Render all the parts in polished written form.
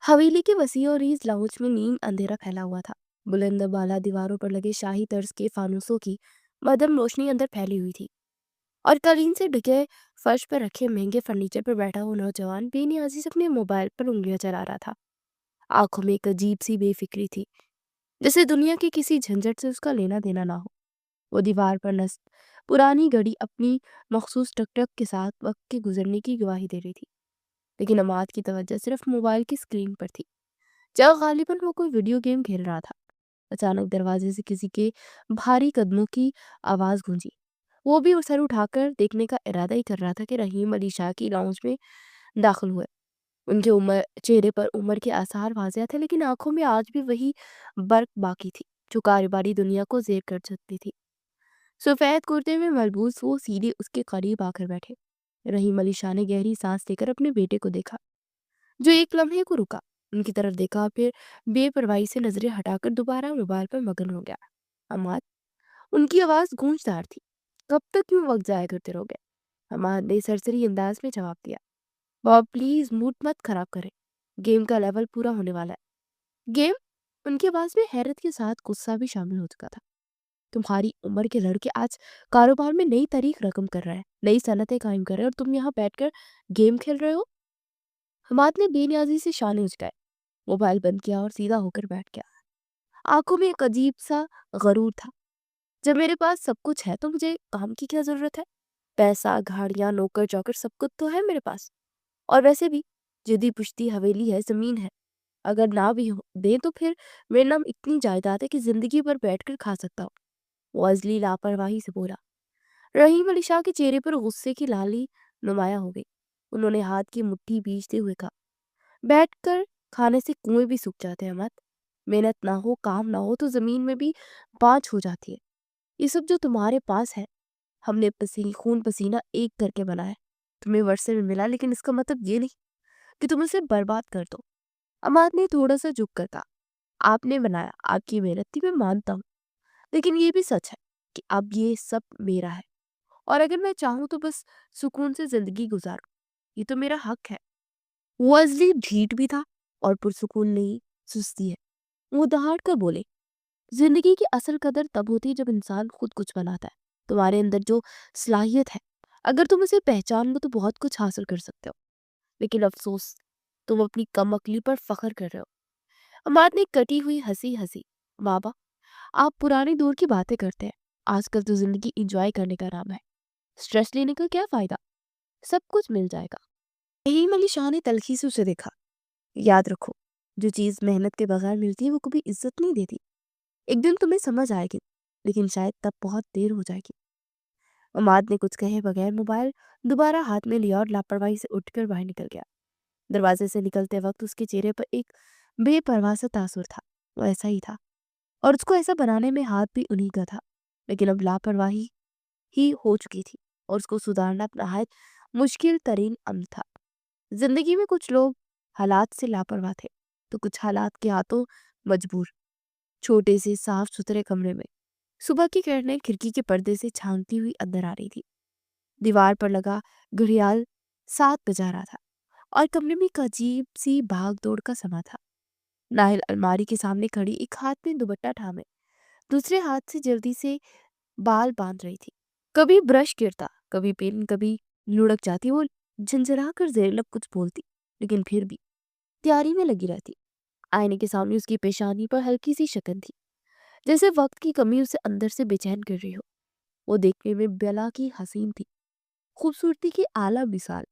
हवेली के वसीअ और रीज लाउंज में नीम अंधेरा फैला हुआ था। बुलंद बाला दीवारों पर लगे शाही तर्ज के फानुसों की मध्यम रोशनी अंदर फैली हुई थी, और कालीन से ढके फर्श पर रखे महंगे फर्नीचर पर बैठा हुआ नौजवान बेनियाजी से अपने मोबाइल पर उंगलियां चला रहा था। आंखों में एक अजीब सी बेफिक्री थी, जैसे दुनिया की किसी झंझट से उसका लेना देना ना हो। वो दीवार पर नस्त पुरानी घड़ी अपनी मखसूस टक टक के साथ वक्त के गुजरने की गवाही दे रही थी, लेकिन अमाद की तवज्जो सिर्फ मोबाइल की स्क्रीन पर थी, जहाँ गालिबन वो कोई वीडियो गेम खेल रहा था। अचानक दरवाजे से किसी के भारी कदमों की आवाज गूंजी। वो भी सर उठाकर देखने का इरादा ही कर रहा था कि रहीम अली शाह की लाउंज में दाखिल हुए। उनके चेहरे पर उम्र के आसार वाज़िह थे, लेकिन आंखों में आज भी वही बर्क बाकी थी जो कारोबारी दुनिया को जेर कर सकती थी। सफेद कुर्ते में मलबूस वो सीधे उसके करीब आकर बैठे। रहीम अली शाह ने गहरी सांस लेकर अपने बेटे को देखा, जो एक लम्हे को रुका, उनकी तरफ देखा, फिर बेपरवाही से नजरें हटाकर दोबारा मोबाइल पर मगन हो गया। अमाद, उनकी आवाज गूंजदार थी। कब तक यूं वक्त जाया करते रहोगे? अमाद ने सरसरी अंदाज में जवाब दिया। बॉब प्लीज मूड मत खराब करें, गेम का लेवल पूरा होने वाला है। गेम? उनकी आवाज में हैरत के साथ गुस्सा भी शामिल हो चुका था। तुम्हारी उम्र के लड़के आज कारोबार में नई तारीख रकम कर रहे हैं, नई सनतें कायम कर रहे हैं, और तुम यहाँ बैठकर गेम खेल रहे हो? हमाद ने बेनियाजी से शाने उचकाए, मोबाइल बंद किया और सीधा होकर बैठ गया। आंखों में एक अजीब सा गरूर था। जब मेरे पास सब कुछ है तो मुझे काम की क्या जरूरत है? पैसा, गाड़ियां, नौकर चाकर सब कुछ तो है मेरे पास। और वैसे भी जिद्दी पुश्ती हवेली है, जमीन है। अगर ना भी हो दे तो फिर मेरे नाम इतनी जायदाद है कि जिंदगी भर बैठकर खा सकता हूँ। वो अजली लापरवाही से बोला। रहीम अली शाह के चेहरे पर गुस्से की लाली नुमाया हो गई। उन्होंने हाथ की मुट्ठी भींचते हुए कहा, बैठकर खाने से कुएं भी सूख जाते हैं मत। मेहनत ना हो, काम ना हो तो जमीन में भी बाँझ हो जाती है। ये सब जो तुम्हारे पास है, हमने खून पसीना एक करके बनाया है। तुम्हें वर्षे में मिला, लेकिन इसका मतलब ये नहीं कि तुम इसे बर्बाद कर दो। अमाद ने थोड़ा सा झुक कर कहा, आपने बनाया, आपकी मेहनत थी, मैं मानता हूँ, लेकिन ये भी सच है कि अब ये सब मेरा है, और अगर मैं चाहूँ तो बस सुकून से जिंदगी गुजारूं। ये तो मेरा हक है। वो असली ढीठ भी था और पुरसुकून नहीं, सुस्ती है। वो दहाड़ कर बोले, जिंदगी की असल कदर तब होती है जब इंसान खुद कुछ बनाता है। तुम्हारे अंदर जो सलाहियत है, अगर तुम उसे पहचान लो तो बहुत कुछ हासिल कर सकते हो। लेकिन अफसोस, तुम अपनी कम अकली पर फख्र कर रहे हो। अमाद ने कटी हुई हंसी हंसी। बाबा, आप पुराने दौर की बातें करते हैं। आजकल तो जिंदगी इंजॉय करने का नाम है। स्ट्रेस लेने का क्या फायदा? सब कुछ मिल जाएगा। रहीम अली शाह ने तल्खी से उसे देखा। याद रखो, जो चीज मेहनत के बगैर मिलती है वो कभी इज्जत नहीं देती। एक दिन तुम्हें समझ आएगी, लेकिन शायद तब बहुत देर हो जाएगी। उमाद ने कुछ कहे बगैर मोबाइल दोबारा हाथ में लिया और लापरवाही से उठकर बाहर निकल गया। दरवाजे से निकलते वक्त उसके चेहरे पर एक बेपरवाह सा तासुर था। वो ऐसा ही था, और उसको ऐसा बनाने में हाथ भी उन्हीं का था। लेकिन अब लापरवाही ही हो चुकी थी, और उसको सुधारना नहायत मुश्किल तरीन अम्र था। जिंदगी में कुछ लोग हालात से लापरवाह थे, तो कुछ हालात के हाथों मजबूर। छोटे से साफ सुथरे कमरे में सुबह की किरणें खिड़की के पर्दे से झांकती हुई अंदर आ रही थी। दीवार पर लगा घड़ियाल 7 बजा रहा था, और कमरे में एक अजीब सी भाग दौड़ का समा था। नाहिल अलमारी के सामने खड़ी, एक हाथ में दुपट्टा थामे दूसरे हाथ से जल्दी से बाल बांध रही थी। कभी ब्रश गिरता, कभी पेन, कभी लुढ़क जाती। वो झंझरा कर जेरलब कुछ बोलती, लेकिन फिर भी तैयारी में लगी रहती। आईने के सामने उसकी पेशानी पर हल्की सी शकन थी, जैसे वक्त की कमी उसे अंदर से बेचैन कर रही हो। वो देखने में बेला की हसीन थी, खूबसूरती की आला मिसाल।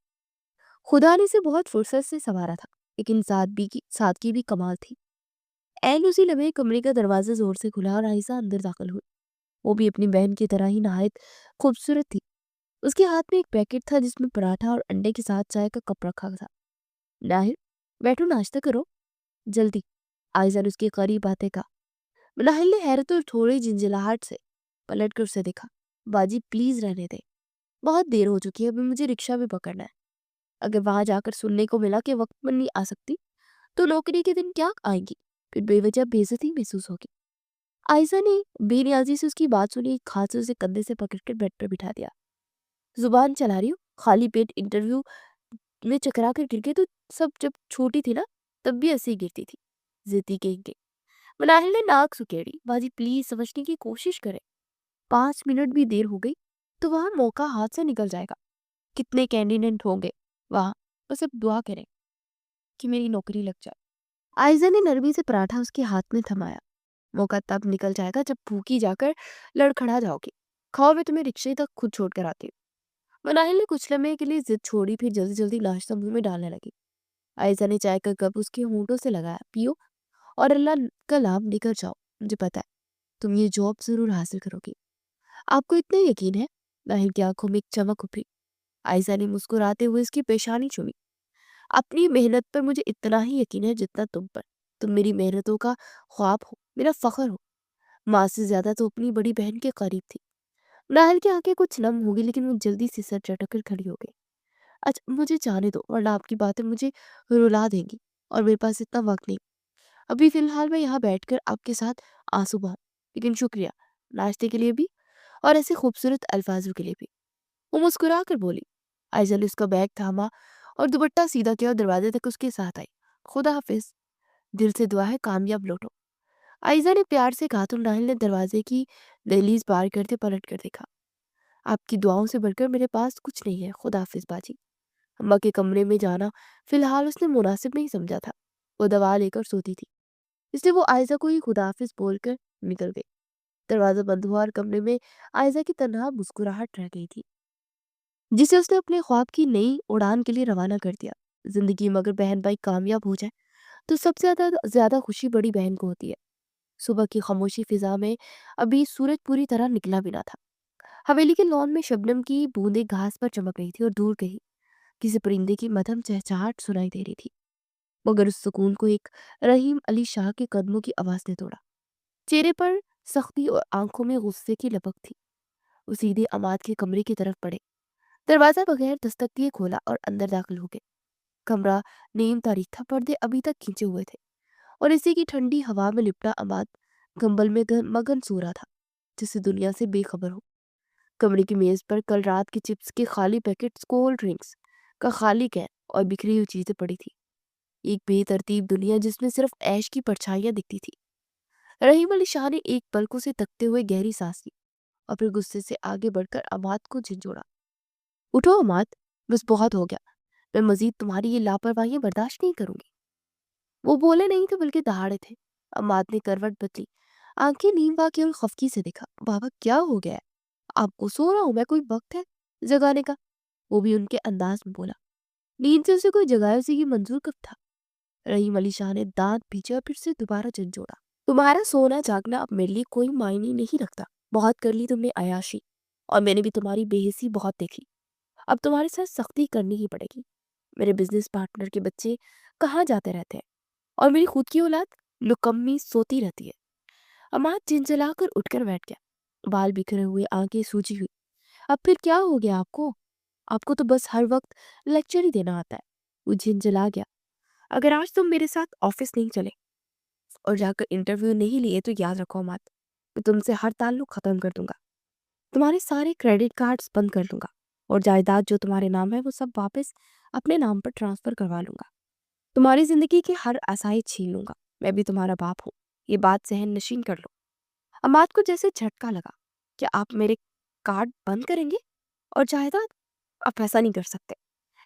खुदा ने इसे बहुत फुर्सत से संवारा था, लेकिन सादगी भी कमाल थी। ऐन उसी लम्हे कमरे का दरवाजा जोर से खुला और आयशा अंदर दाखिल हुई। वो भी अपनी बहन की तरह ही नहायत खूबसूरत थी। उसके हाथ में एक पैकेट था जिसमें पराठा और अंडे के साथ चाय का कप रखा था। नाहिल, बैठो, नाश्ता करो, जल्दी। आयशा ने उसके करीब आते कहा। नाहिल ने हैरत और थोड़ी झिंझलाहट से पलट कर उसे देखा। बाजी प्लीज रहने दे, बहुत देर हो चुकी है, अभी मुझे रिक्शा भी पकड़ना है। अगर वहां जाकर सुनने को मिला कि वक्त पर नहीं आ सकती तो नौकरी के दिन क्या आएंगी, फिर बेवजह बेइज्जती महसूस होगी। आयशा ने बेनियाजी से उसकी बात सुनी, एक हाथ से उसे कंधे से पकड़कर बेड पर बिठा दिया। जुबान चला रही हो? खाली पेट इंटरव्यू में चकरा कर गिर गए तो सब जब छोटी थी ना, तब भी हंसी गिरती थी। जिद्दी के मनाहिल ने नाक सुकेड़ी। बाजी प्लीज समझने की कोशिश करें, 5 मिनट भी देर हो गई तो वहां मौका हाथ से निकल जाएगा। कितने कैंडिडेट होंगे वहां, बस अब दुआ करें कि मेरी नौकरी लग जाए। आयजा ने नरमी से पराठा उसके हाथ में थमाया। मौका तब निकल जाएगा जब भूखी जाकर लड़खड़ा जाओगी। खाओ, मैं तुम्हें रिक्शे तक खुद छोड़ कर आती हूँ। मनाहिल ने कुछ लम्हे के लिए जिद छोड़ी, फिर जल्दी जल्दी नाश्ता मुंह में डालने लगी। आयजा ने चाय का कप उसके होंठों से लगाया। पियो और अल्लाह का नाम लेकर जाओ। मुझे पता है तुम ये जॉब जरूर हासिल करोगी। आपको इतना यकीन है? नाहिल की आंखों में एक चमक उभरी। आयजा ने मुस्कुराते हुए उसकी पेशानी चूमी। अपनी मेहनत पर मुझे इतना ही यकीन है जितना तुम पर। तुम मेरी मेहनतों का ख्वाब हो, मेरा फख्र हो। माँ से ज्यादा तो अपनी बड़ी बहन के करीब थी। नाहिल की आंखें कुछ नम हो गई, लेकिन वो जल्दी से सर झटक कर खड़ी हो गई। अच्छा मुझे जाने दो, वरना आपकी बातें मुझे रुला देंगी और मेरे पास इतना वक्त नहीं। अभी फिलहाल मैं यहाँ बैठकर आपके साथ आंसू बहाऊं, लेकिन शुक्रिया नाश्ते के लिए भी और ऐसे खूबसूरत अल्फाजों के लिए भी। वो मुस्कुरा कर बोली। आयजा ने उसका बैग थामा और दुपट्टा सीधा किया और दरवाजे तक उसके साथ आई। खुदा हाफिज, दिल से दुआ है कामयाब लौटो। आयजा ने प्यार से कहा तो नाहिल ने दरवाजे की दहलीज पार करते पलट कर देखा। आपकी दुआओं से बढ़कर मेरे पास कुछ नहीं है, खुदा हाफिज बाजी। अम्मा के कमरे में जाना फिलहाल उसने मुनासिब नहीं समझा था। वो दवा लेकर सोती थी, इसलिए वो आयजा को ही खुदा हाफिज बोलकर निकल गई। दरवाजा बंद हुआ और कमरे में आयजा की तन्हा मुस्कुराहट रह गई थी, जिसे उसने अपने ख्वाब की नई उड़ान के लिए रवाना कर दिया। जिंदगी में अगर बहन भाई कामयाब हो जाए तो सबसे ज्यादा ज्यादा खुशी बड़ी बहन को होती है। सुबह की खामोशी फिजा में अभी सूरज पूरी तरह निकला भी ना था। हवेली के लॉन में शबनम की बूंदें घास पर चमक रही थी और दूर कहीं किसी परिंदे की मधम चहचहाट सुनाई दे रही थी। मगर उस सुकून को एक रहीम अली शाह के कदमों की आवाज ने तोड़ा। चेहरे पर सख्ती और आंखों में गुस्से की लपक थी। वो सीधे अमाद के कमरे की तरफ बढ़े, दरवाजा बगैर दस्तक दिए खोला और अंदर दाखिल हो गए। कमरा नीम तारीख था, पर्दे अभी तक खींचे हुए थे और इसी की ठंडी हवा में लिपटा अमाद कंबल में मगन सो रहा था, जिसे दुनिया से बेखबर हो। कमरे की मेज पर कल रात के चिप्स के खाली पैकेट्स, कोल्ड ड्रिंक्स का खाली कैन और बिखरी हुई चीजें पड़ी थी। एक बेतरतीब दुनिया जिसमें सिर्फ ऐश की परछाइयां दिखती थी। रहीम अली शाह ने एक पल को से तकते हुए गहरी सांस ली और फिर गुस्से से आगे बढ़कर अमाद को झिंझोड़ा। उठो अमाद, बस बहुत हो गया। मैं मजीद तुम्हारी ये लापरवाहियां बर्दाश्त नहीं करूंगी। वो बोले नहीं थे बल्कि दहाड़े थे। अमाद ने करवट बदली, आंखें नीम वाकी और खफकी से देखा। बाबा क्या हो गया है? आपको सो रहा हूं मैं, कोई वक्त है जगाने का? वो भी उनके अंदाज में बोला। नींद से उसे कोई जगाए उसे ये मंजूर कब था? रहीम अली शाह ने दांत पीछे और फिर से दोबारा झंझोड़ा। तुम्हारा सोना जागना अब मेरे लिए कोई मायने नहीं रखता। बहुत कर ली तुमने अयाशी, और मैंने भी तुम्हारी बेहिसी बहुत देखी। अब तुम्हारे साथ सख्ती करनी ही पड़ेगी। मेरे बिजनेस पार्टनर के बच्चे कहाँ जाते रहते हैं और मेरी खुद की औलाद लुकम्मी सोती रहती है। अमाद चिंचिलाकर उठकर बैठ गया, बाल बिखरे हुए, आंखें सूजी हुई। अब फिर क्या हो गया आपको? आपको तो बस हर वक्त लेक्चर ही देना आता है। वो झिंझला गया। अगर आज तुम मेरे साथ ऑफिस नहीं चले और जाकर इंटरव्यू नहीं लिए तो याद रखो अमाद, मैं तुमसे हर ताल्लुक खत्म कर दूंगा। तुम्हारे सारे क्रेडिट कार्ड्स बंद कर दूंगा और जायदाद जो तुम्हारे नाम है वो सब वापस अपने नाम पर ट्रांसफर करवा लूंगा। तुम्हारी जिंदगी की हर आसाइश छीन लूंगा। मैं भी तुम्हारा बाप हूँ, ये बात सहन नशीन कर लो। अमाद को जैसे झटका लगा। क्या आप मेरे कार्ड बंद करेंगे और जायदाद? आप ऐसा नहीं कर सकते,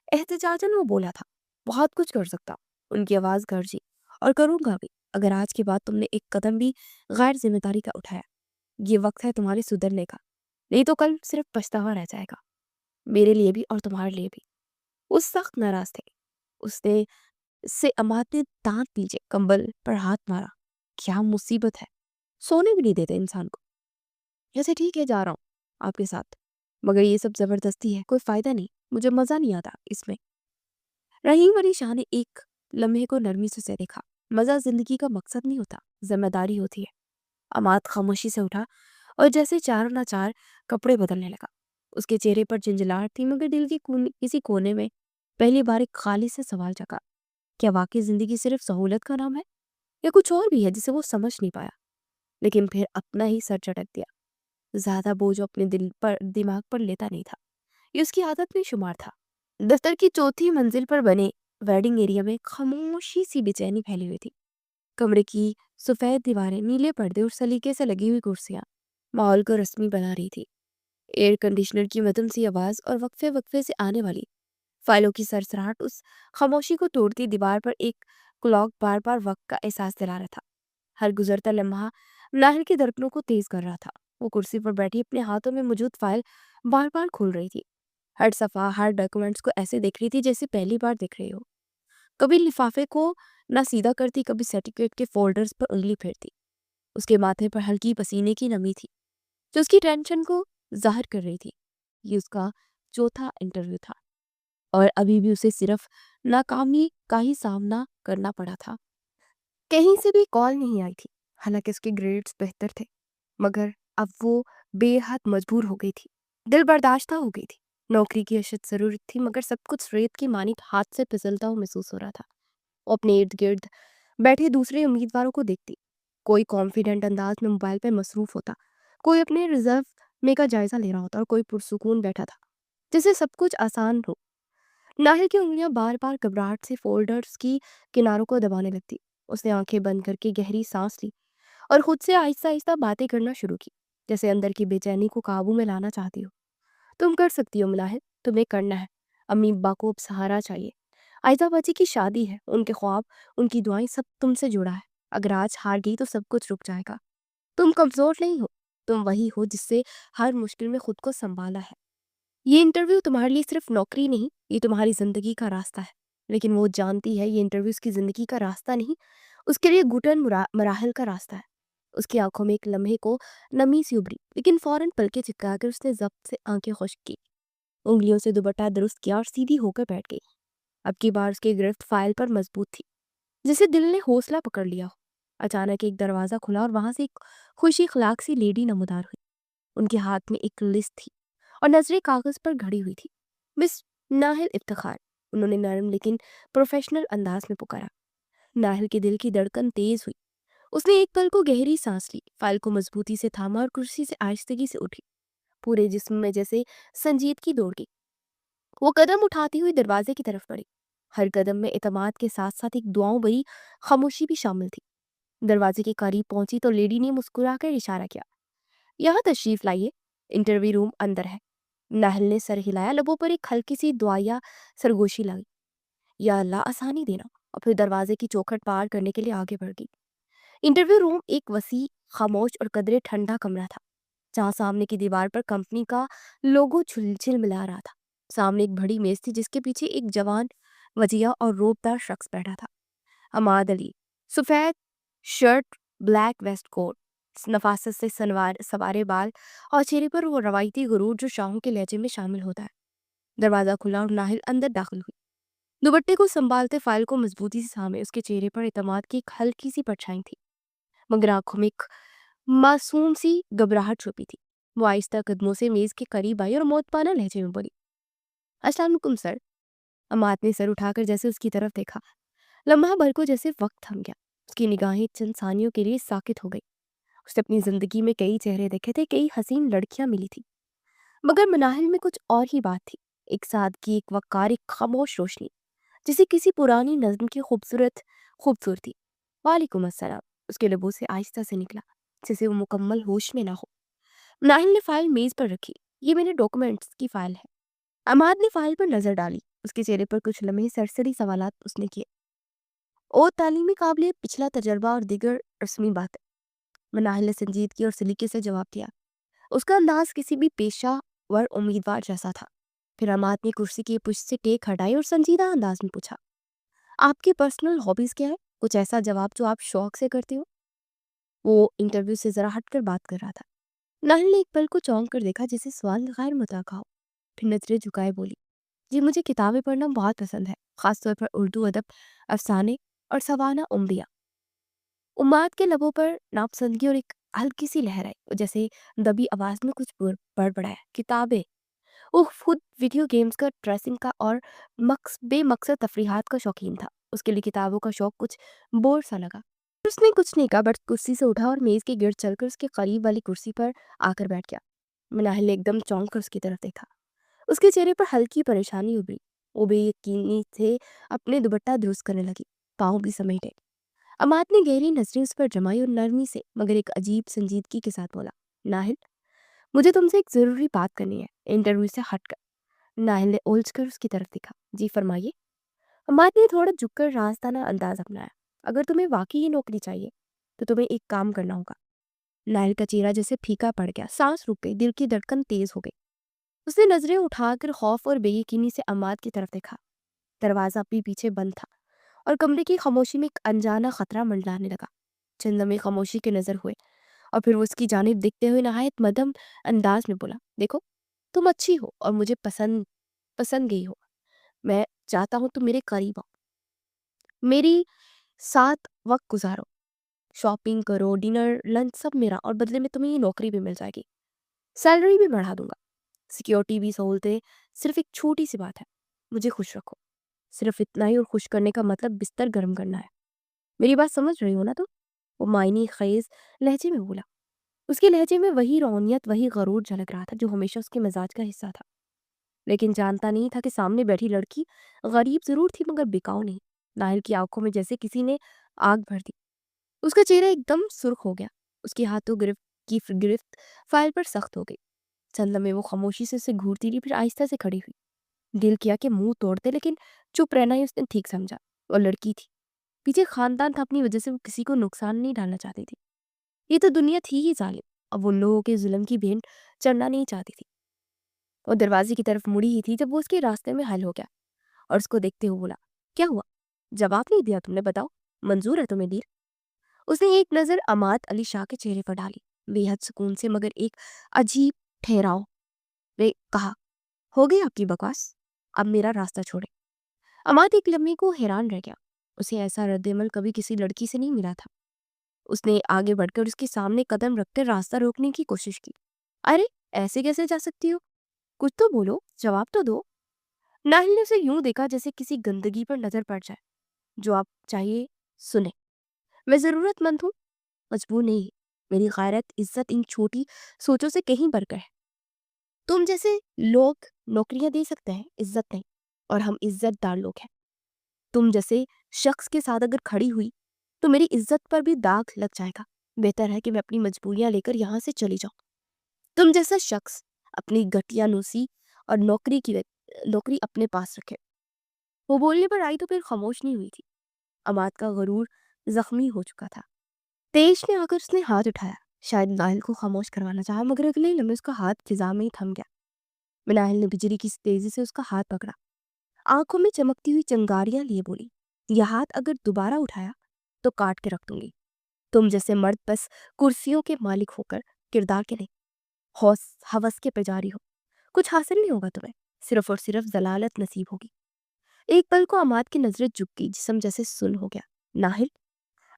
एहतजाजन वो बोला था। बहुत कुछ कर सकता हूं। उनकी आवाज गरजी। और करूंगा भी, अगर आज के बाद तुमने एक कदम भी गैर जिम्मेदारी का उठाया। ये वक्त है तुम्हारे सुधरने का, नहीं तो कल सिर्फ पछतावा रह जाएगा, मेरे लिए भी और तुम्हारे लिए भी। वो सख्त नाराज थे। उसने से अमाद ने दांत पीछे कंबल पर हाथ मारा। क्या मुसीबत है, सोने भी नहीं देते इंसान को। जैसे ठीक है, जा रहा हूँ आपके साथ, मगर ये सब जबरदस्ती है, कोई फायदा नहीं, मुझे मजा नहीं आता इसमें। रहीम अली शाह ने एक लम्हे को नरमी से देखा। मजा जिंदगी का मकसद नहीं होता, जिम्मेदारी होती है। अमाद खामोशी से उठा और जैसे चार ना चार कपड़े बदलने लगा। उसके चेहरे पर झिंझलाहट थी, मगर दिल के किसी कोने में पहली बार एक खाली से सवाल जगा। क्या वाकई जिंदगी सिर्फ सहूलत का नाम है, या कुछ और भी है जिसे वो समझ नहीं पाया? लेकिन फिर अपना ही सर चटक दिया। ज्यादा बोझ अपने दिल पर दिमाग पर लेता नहीं था, ये उसकी आदत में शुमार था। दफ्तर की चौथी मंजिल पर बने वेडिंग एरिया में खामोशी सी बेचैनी फैली हुई थी। कमरे की सफेद दीवारें, नीले पर्दे और सलीके से लगी हुई कुर्सियां माहौल को रस्मी बना रही थी। एयर कंडीशनर की मध्यम सी आवाज और वक्फे वक्फे से आने वाली फाइलों की सरसराहट उस खामोशी को तोड़ती। दीवार पर एक क्लॉक बार बार वक्त का एहसास दिला रहा था। हर गुजरता लम्हा नाहिल की धड़कनों को तेज कर रहा था। वो कुर्सी पर बैठी अपने हाथों में मौजूद फाइल बार बार खोल रही थी। हर सफा, हर डॉक्यूमेंट्स को ऐसे देख रही थी जैसे पहली बार देख रही हो। कभी लिफाफे को ना सीधा करती, कभी सर्टिफिकेट के फोल्डर्स पर उंगली फेरती। उसके माथे पर हल्की पसीने की नमी थी जो उसकी टेंशन को जाहिर कर रही थी। ये उसका चौथा इंटरव्यू था और अभी भी उसे सिर्फ नाकामी का ही सामना करना पड़ा था। कहीं से भी कॉल नहीं आई थी। हालांकि उसके ग्रेड्स बेहतर थे, मगर अब वो बेहद मजबूर हो गई थी। दिल बर्दाश्त हो गई थी। नौकरी की अशद जरूरत थी, मगर सब कुछ रेत की मानिक हाथ से फिसलता हुआ महसूस हो रहा था। वो अपने इर्द गिर्द बैठे दूसरे उम्मीदवारों को देखती। कोई कॉन्फिडेंट अंदाज में मोबाइल पर मसरूफ होता, कोई अपने रिजर्व में का जायजा ले रहा होता और कोई पुरसुकून बैठा था जिसे सब कुछ आसान हो। नाहिल की उंगलियां बार बार घबराहट से फोल्डर्स की किनारों को दबाने लगती। उसने आंखें बंद करके गहरी सांस ली और खुद से आहिस्ता आहिस्ता बातें करना शुरू की, जैसे अंदर की बेचैनी को काबू में लाना चाहती हो। तुम कर सकती हो मुनाहिल, तुम्हें करना है। अम्मी अब्बा को अब सहारा चाहिए। आयजा बाजी की शादी है, उनके ख्वाब, उनकी दुआएं सब तुमसे जुड़ा है। अगर आज हार गई तो सब कुछ रुक जाएगा। तुम कमजोर नहीं हो, तुम वही हो जिससे हर मुश्किल में खुद को संभाला है। ये इंटरव्यू तुम्हारे लिए सिर्फ नौकरी नहीं, ये तुम्हारी जिंदगी का रास्ता है। लेकिन वो जानती है ये इंटरव्यू उसकी जिंदगी का रास्ता नहीं, उसके लिए घुटन मराहल का रास्ता है। उसकी आंखों में एक लम्हे को नमी सी उभरी, लेकिन फौरन पलके चिपकाकर उसने जब्त से आंखें खुश्क की, उंगलियों से दुपट्टा दुरुस्त किया और सीधी होकर बैठ गई। अब की बार उसकी गिरफ्त फाइल पर मजबूत थी, जिसे दिल ने हौसला पकड़ लिया हो। अचानक एक दरवाजा खुला और वहां से एक खुशी अखलाक सी लेडी नमूदार हुई। उनके हाथ में एक लिस्ट थी और नजरें कागज पर घड़ी हुई थी। मिस नाहिल इफ्तिखार, उन्होंने नरम लेकिन प्रोफेशनल अंदाज में पुकारा। नाहिल के दिल की धड़कन तेज हुई। उसने एक पल को गहरी सांस ली, फाइल को मजबूती से थामा और कुर्सी से आहिस्तगी से उठी। पूरे जिस्म में जैसे संजीदगी दौड़ गई। वो कदम उठाती हुई दरवाजे की तरफ बढ़ी। हर कदम में इतमाद के साथ साथ एक दुआओं भरी खामोशी भी शामिल थी। दरवाजे के करीब पहुंची तो लेडी ने मुस्कुराकर इशारा किया, यहाँ तशरीफ लाइए, इंटरव्यू रूम अंदर है। नाहिल ने सर हिलाया, लबों पर एक हल्की सी दुआ या सरगोशी लगी, या अल्लाह आसानी देना, और फिर दरवाजे की चौखट पार करने के लिए आगे बढ़ गई। इंटरव्यू रूम एक वसी, खामोश और कदरे ठंडा कमरा था, जहाँ सामने की दीवार पर कंपनी का लोगो झिलमिला रहा था। सामने एक बड़ी मेज थी जिसके पीछे एक जवान, वजिया और रोबदार शख्स बैठा था। अमाद अली, सफेद शर्ट, ब्लैक वेस्ट कोट, नफासत से सवारे बाल और चेहरे पर वो रवायती गुरूर जो शाहों के लहजे में शामिल होता है। दरवाजा खुला और नाहिल अंदर दाखिल हुई। दुपट्टे को संभालते फाइल को मजबूती से थामे। उसके चेहरे पर इतमाद की एक हल्की सी परछाई थी, मगर आंखों में एक मासूम सी घबराहट छुपी थी। वो आहिस्ता कदमों से मेज के करीब आई और मौतपाना लहजे में बोली, अस्सलाम वालेकुम सर। अमाद ने सर उठाकर जैसे उसकी तरफ देखा। लम्हा भर को जैसे वक्त थम गया। उसकी निगाहें चंद सानियों के लिए साकित हो गई। उसने अपनी जिंदगी में कई चेहरे देखे थे, कई हसीन लड़कियां मिली थी, मगर मनाहिल में कुछ और ही बात थी। एक सादगी, एक वकार, एक खामोश रोशनी, जैसे किसी पुरानी नज्म की खूबसूरत खूबसूरती। वालेकुम अस्सलाम, उसके लबों से आहिस्ता से निकला, जैसे वो मुकम्मल होश में ना हो। नाहिल ने फाइल मेज पर रखी। ये मेरे डॉक्यूमेंट्स की फाइल है। अमाद ने फाइल पर नजर डाली। उसके चेहरे पर कुछ लम्हे सरसरी सवालात उसने किए। और तालीमी काबिलियत, पिछला तजर्बा और दीगर रस्मी बातें। मनाहिल ने संजीदगी और सलीके से जवाब दिया। उसका अंदाज किसी भी पेशावर उम्मीदवार जैसा था। फिर अमाद ने कुर्सी की पुष्ट से टेक हटाई और संजीदा अंदाज में पूछा, आपकी पर्सनल हॉबीज क्या है? कुछ ऐसा जवाब जो आप शौक से करते हो। वो इंटरव्यू से जरा हटकर बात कर रहा था। नाहिल ने एक पल को चौंक कर देखा, जैसे सवाल गैर मुतवक्का हो। फिर नजरें झुकाए बोली, जी मुझे किताबें पढ़ना बहुत पसंद है, खासतौर पर उर्दू अदब, अफसाने और सवाना उम्रिया। उम्माद के लबों पर नापसंदगी और एक हल्की सी लहर आई। वो जैसे दबी आवाज में कुछ बड़बड़ाया, किताबें। वो खुद वीडियो गेम्स का, ड्रेसिंग का और बेमकसद तफरीहात का शौकीन था। उसके लिए किताबों का शौक कुछ बोर सा लगा। उसने कुछ नहीं कहा, बट कुर्सी से उठा और मेज के गिर्द चलकर उसके करीब वाली कुर्सी पर आकर बैठ गया। मनाहिल ने एकदम चौंक कर उसकी तरफ देखा। उसके चेहरे पर हल्की परेशानी उभरी। वो बेयकीनी से अपने दुपट्टा दुरुस्त करने लगी, पाँव भी समेटे। अमाद ने गहरी नजरें उस पर जमाई और नरमी से मगर एक अजीब संजीदगी के साथ बोला, नाहिल, मुझे तुमसे एक जरूरी बात करनी है, इंटरव्यू से हटकर। नाहिल ने उलझ कर उसकी तरफ देखा। जी फरमाइए। अमाद ने थोड़ा झुककर रास्ताना अंदाज अपनाया। अगर तुम्हें वाकई ये नौकरी चाहिए तो तुम्हें एक काम करना होगा। नाहिल का चेहरा जैसे फीका पड़ गया, सांस रुक गई, दिल की धड़कन तेज हो गई। उसने नजरें उठाकर खौफ और बेयकीनी से अमाद की तरफ देखा। दरवाजा अपनी पीछे बंद था और कमरे की खामोशी में एक अनजाना खतरा मंडराने लगा। चंद लम्हे खामोशी के नजर हुए और फिर वो उसकी जानिब देखते हुए नहायत मध्यम अंदाज में बोला, देखो, तुम अच्छी हो और मुझे पसंद पसंद गई हो। मैं चाहता हूँ तुम मेरे करीब आओ, मेरी साथ वक्त गुजारो, शॉपिंग करो, डिनर लंच सब मेरा, और बदले में तुम्हें ये नौकरी भी मिल जाएगी, सैलरी भी बढ़ा दूंगा, सिक्योरिटी भी, सहूलतें। सिर्फ एक छोटी सी बात है, मुझे खुश रखो। सिर्फ इतना ही, और खुश करने का मतलब बिस्तर गर्म करना है। मेरी बात समझ रही हो ना तुम? वो मायनी खेज लहजे में बोला। उसके लहजे में वही रौनियत, वही गरूर झलक रहा था जो हमेशा उसके मिजाज का हिस्सा था। लेकिन जानता नहीं था कि सामने बैठी लड़की गरीब जरूर थी मगर बिकाऊ नहीं। नाहिल की आंखों में जैसे किसी ने आग भर दी। उसका चेहरा एकदम सुर्ख हो गया। उसके हाथों गिरफ्त फाइल पर सख्त हो गई। चंद लम्हे वो खामोशी से उसे घूरती रही, फिर आहिस्ता से खड़ी हुई। दिल किया कि मुंह तोड़ते, लेकिन चुप रहना ही उसने ठीक समझा। और लड़की थी, पीछे खानदान था, अपनी वजह से वो किसी को नुकसान नहीं डालना चाहती थी। ये तो दुनिया थी ही जालिम। अब वो लोगों के जुल्म की भेंट चढ़ना नहीं चाहती थी। वो दरवाजे की तरफ मुड़ी ही थी जब वो उसके रास्ते में हल हो गया और उसको देखते हुए बोला, क्या हुआ? जवाब नहीं दिया तुमने, बताओ, मंजूर है तुम्हें डील? उसने एक नजर अमाद अली शाह के चेहरे पर डाली, बेहद सुकून से मगर एक अजीब ठहराव वे कहा, हो गई आपकी बकवास, अब मेरा रास्ता छोड़े। अमाद एक लम्हे को हैरान रह गया। उसे ऐसा रद्देमल कभी किसी लड़की से नहीं मिला था। उसने आगे बढ़कर उसके सामने कदम रखकर रास्ता रोकने की कोशिश की। अरे, ऐसे कैसे जा सकती हो? कुछ तो बोलो, जवाब तो दो। नाहिल ने उसे यूं देखा जैसे किसी गंदगी पर नजर पड़ जाए। जो आप चाहिए सुने। मैं जरूरतमंद हूँ, मजबूर नहीं। मेरी गैरत, इज्जत इन छोटी सोचों से कहीं बढ़कर है। तुम जैसे लोग नौकरियां दे सकते हैं, इज्जत नहीं। और हम इज्जतदार लोग हैं। तुम जैसे शख्स के साथ अगर खड़ी हुई तो मेरी इज्जत पर भी दाग लग जाएगा। बेहतर है कि मैं अपनी मजबूरियां लेकर यहाँ से चली जाऊं। तुम जैसा शख्स अपनी घटिया नूसी और नौकरी अपने पास रखे। वो बोलने पर आई तो फिर खामोश नहीं हुई थी। अमाद का गरूर जख्मी हो चुका था। तेज ने आकर उसने हाथ उठाया, शायद नाहिल को खामोश करवाना चाहा, मगर अगले लम्हे उसका हाथ फिजा में ही थम गया। नाहिल ने बिजली की तेजी से उसका हाथ पकड़ा, आंखों में चमकती हुई चिंगारियां लिए बोली, यह हाथ अगर दोबारा उठाया तो काट के रख दूंगी। तुम जैसे मर्द बस कुर्सियों के मालिक होकर किरदार के नहीं, हौस हवस के पुजारी हो। कुछ हासिल नहीं होगा तुम्हें, सिर्फ और सिर्फ जलालत नसीब होगी। एक पल को अमाद की नजरें झुक गई, जिस्म जैसे सुन हो गया। नाहिल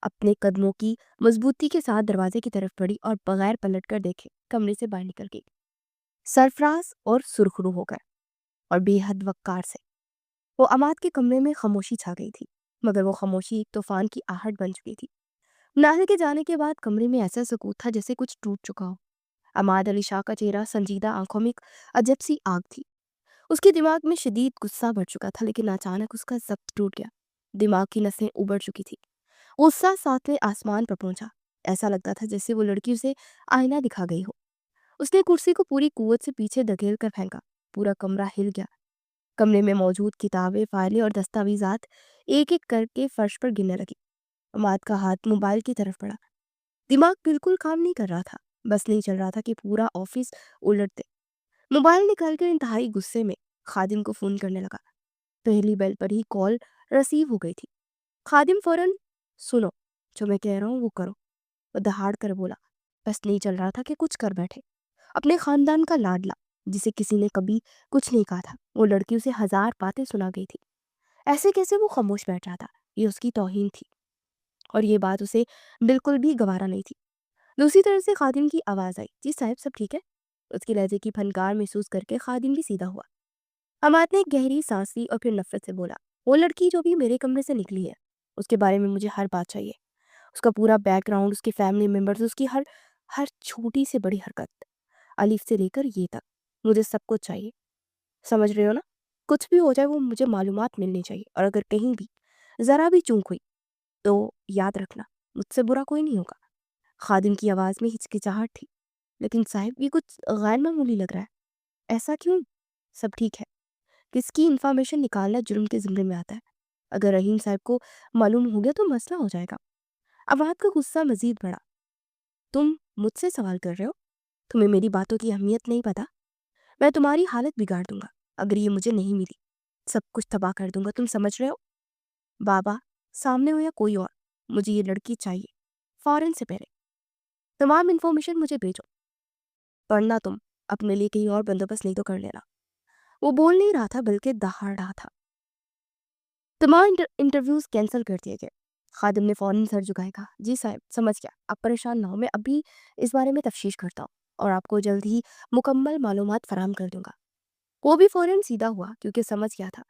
अपने कदमों की मजबूती के साथ दरवाजे की तरफ बढ़ी और बगैर पलट कर देखे कमरे से बाहर निकल गई, सरफराज और सुरखरू होकर और बेहद वक्कार से। वो अमाद के कमरे में खामोशी छा गई थी, मगर वो खामोशी एक तूफान की आहट बन चुकी थी। नाहिल के जाने के बाद कमरे में ऐसा सुकूत था जैसे कुछ टूट चुका हो। अमाद अली शाह का चेहरा संजीदा, आंखों में एक अजब सी आग थी। उसके दिमाग में शदीद गुस्सा भर चुका था, लेकिन अचानक उसका जब्त टूट गया। दिमाग की नसें उबड़ चुकी थी। गुस्सा सातवें आसमान पर पहुंचा। ऐसा लगता था जैसे वो लड़की उसे आईना दिखा गई हो। उसने कुर्सी को पूरी कुव्वत से पीछे धकेल कर फेंका। पूरा कमरा हिल गया। कमरे में मौजूद किताबें, फाइलें और दस्तावेजात एक एक करके फर्श पर गिरने लगी। अमाद का हाथ मोबाइल की तरफ बढ़ा। दिमाग बिल्कुल काम नहीं कर रहा था। बस नहीं चल रहा था कि पूरा ऑफिस उलट दे। मोबाइल निकालकर इंतहाई गुस्से में खादिम को फोन करने लगा। पहली बेल पर ही कॉल रिसीव हो गई थी। खादिम फौरन, सुनो, जो मैं कह रहा हूँ वो करो, वो दहाड़ कर बोला। बस नहीं चल रहा था कि कुछ कर बैठे। अपने खानदान का लाडला, जिसे किसी ने कभी कुछ नहीं कहा था, वो लड़की उसे हजार बातें सुना गई थी। ऐसे कैसे वो खामोश बैठ रहा था? ये उसकी तौहीन थी और ये बात उसे बिल्कुल भी गवारा नहीं थी। दूसरी तरफ से खादिम की आवाज आई, जी साहब, सब ठीक है? उसकी लहजे की फनकार महसूस करके खादिम भी सीधा हुआ। अमाद ने एक गहरी सांस ली और फिर नफरत से बोला, वो लड़की जो भी मेरे कमरे से निकली है, उसके बारे में मुझे हर बात चाहिए। उसका पूरा बैकग्राउंड, उसके फैमिली मेंबर्स, उसकी हर हर छोटी से बड़ी हरकत, अलीफ से लेकर ये तक, मुझे सब कुछ चाहिए। समझ रहे हो ना? کچھ بھی ہو جائے وہ مجھے معلومات ملنی چاہیے، اور اگر کہیں بھی ذرا بھی چونک ہوئی تو یاد رکھنا مجھ سے برا کوئی نہیں ہوگا۔ خادم کی آواز میں ہچکچاہٹ تھی۔ لیکن صاحب یہ کچھ غیر معمولی لگ رہا ہے، ایسا کیوں؟ سب ٹھیک ہے، کس کی انفارمیشن نکالنا جرم کے زمرے میں آتا ہے؟ اگر رحیم صاحب کو معلوم ہو گیا تو مسئلہ ہو جائے گا۔ عواد کا غصہ مزید بڑھا۔ تم مجھ سے سوال کر رہے ہو؟ تمہیں میری باتوں کی اہمیت نہیں پتا؟ میں تمہاری حالت بگاڑ دوں گا اگر یہ مجھے نہیں ملی، سب کچھ تباہ کر دوں گا، تم سمجھ رہے ہو؟ بابا سامنے ہو یا کوئی اور، مجھے یہ لڑکی چاہیے، فوراً سے پہلے تمام انفارمیشن مجھے بھیجو، پڑھنا تم اپنے لیے کہیں اور بندوبست نہیں تو کر لینا۔ وہ بول نہیں رہا تھا بلکہ دہاڑ رہا تھا۔ تمام انٹرویوز کینسل کر دیے گئے۔ خادم نے فوراً سر جھکائے کہا، جی صاحب سمجھ گیا، آپ پریشان نہ ہو، میں ابھی اس بارے میں تفتیش کرتا ہوں اور آپ کو جلد ہی مکمل معلومات فراہم کر دوں گا۔ وہ بھی فوراً سیدھا ہوا کیونکہ سمجھ گیا تھا